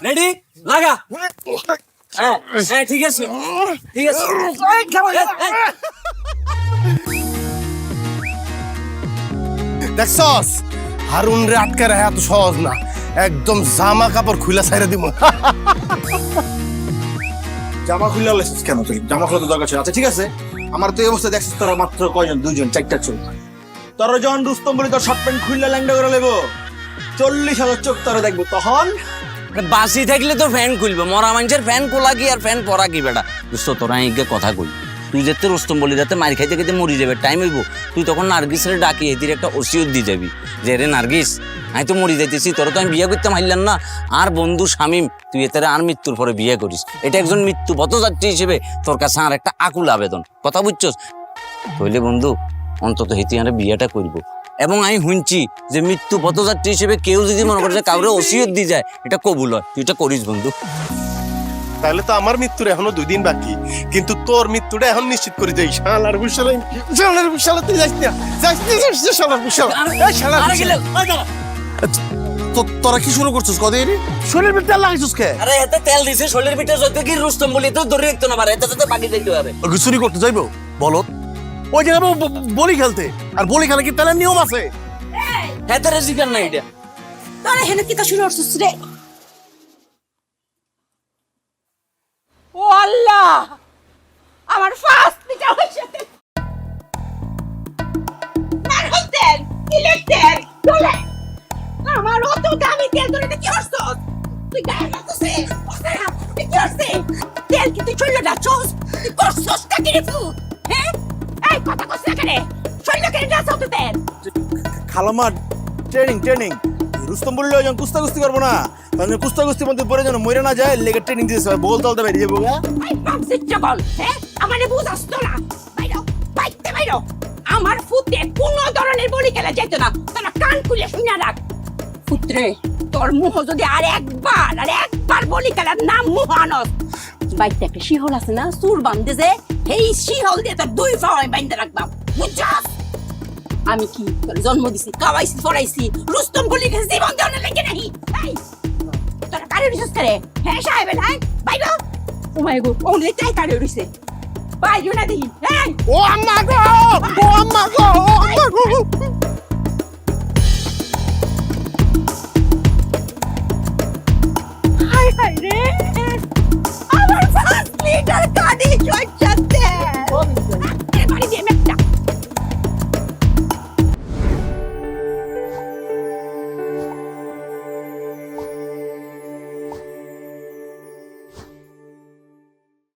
Ready লাগা। হ্যাঁ হ্যাঁ ঠিক আছে ঠিক আছে। দেখছস হারুন রে আটকে রাখা এত সহজ না, একদম জামা কাপড় খুইলা ছাইরা দিব। জামা খুলে লাইছিস কেন তুই? জামা খোলা তো দরকার ছিল। আচ্ছা ঠিক আছে, আমার তো এই অবস্থা দেখছিস, তোরা মাত্র কয়জন? দুইজন, চারটা চোখ। তোরা যখন রুস্তম বলি তোর শর্ট প্যান্ট খুললে ল্যাংডা করে লেবো, 40,000 চোখ তোরা দেখবো তখন। বাসি থাকলে তো ফ্যান খুলবে, মরা মানুষের ফ্যান খোলা কি আর ফ্যান পরা কি বেটা? বুঝতো তোরা এগে কথা কই, তুই যেতে রুস্তম বলি যাতে মার খাইতে খাইতে মরি যাবে টাইম হইব, তুই তখন নার্গিসের ডাকি এদের একটা ওসিয়ত দিয়ে যাবি যে রে নার্গিস আমি তো মরি যাইতেছি, তোরা তো আমি বিয়ে করতে পারলাম না, আর বন্ধু শামিম তুই এতে আর মৃত্যুর পরে বিয়ে করিস, এটা একজন মৃত্যু পথযাত্রী হিসেবে তোর কাছে আর একটা আকুল আবেদন, কথা বুঝছস? তাইলে বন্ধু অন্তত হেতিয়ারে বিয়েটা করবো। এবং আমি শুনছি যে মৃত্যু পথযাত্রী হিসেবে কেউ যদি মনে করে যে কাউরে ওসিয়ত দিয়ে যায় এটা কবুল হয়, তুই এটা করিস বন্ধু। তাহলে তো আমার মৃত্যুর এখনো 2 দিন বাকি, কিন্তু তোর মৃত্যুটা এখন নিশ্চিত করে যাই। শালার বুশালা, শালার বুশালা, তুই যাস না, যাস না, যাস না, শালার বুশালা, এই শালার বুশালা। তোরা কি শুরু করছিস? কদিন শরীর ভিতরে তেল লাগাইছিস কে? আরে এতে তেল দিছে শরীরের ভিতরে, যত কি রুস্তম বলি তো ধরে রাখতো না পারে, এতে তো বাকি দিতে হবে। ওকে চুরি করতে যাইবো বলো? ওই যে যাবো বলি খেলতে, আর বলি খেলা কি তেলের নিয়ম আছে? এতে রেজিকার না এটা। তোরা হেন কি তা শুরু করছিস রে? ও আল্লাহ, আমার ফার্স্ট পিটা হইছে। নারকেল তেল, তিলের তেল, চলে। আমার অত দামি তেল ধরে কি করছস? তুই গায়ে মারছিস? তুই কি করছিস? তেল কি তুই চলে যাচ্ছস? তুই করছস টা কি রে তুই? হ্যাঁ? এই কথা কইছ না কেন? চলে কেন যাচ্ছস তুই তেল? খালামা ট্রেনিং রুস্তম বললে যখন কুস্তি করবো না, তখন কুস্তির মধ্যে পরে যেন মরে না যায় লেগে ট্রেনিং দিতে হবে, বল তলতে বেরিয়ে যাবো। এই বামসিট চগল, হ্যাঁ? আমারে বুঝাস তো না। বাইরো, বাইতে বাইরো। আমার ফুটে কোনো ধরনের বলি খেলা যেত না, তোরা কান খুলে শুনে রাখ। পুত্রে, তোর মুখ যদি আর একবার বলি খেলার নাম মুখ আনস, বাইতে একটা শিহল আছে না, সুর বান্ধে যে, এই শিহল দিয়ে তোর 2 পা আমি বাইন্ধে রাখবাম, বুঝছস? আমি কি তোর জন্ম দিছি, খাওয়াইছি, পড়াইছি, রুস্তম বলি খেয়ে জীবন দেওয়ার লেগে নাহি? এই, তোরা কারে রিসার্চ করে? হ্যাঁ সাহেব, হ্যাঁ? বাইরো। ও মাই গড, ওনে তাই কারে রিসে। বাইরো না দেখি, হ্যাঁ? ও আম্মা গো, ও আম্মা গো, ও আম্মা গো। হাই হাই রে, আমার ফার্স্ট লিটার কাঁদি চড়ছাতে।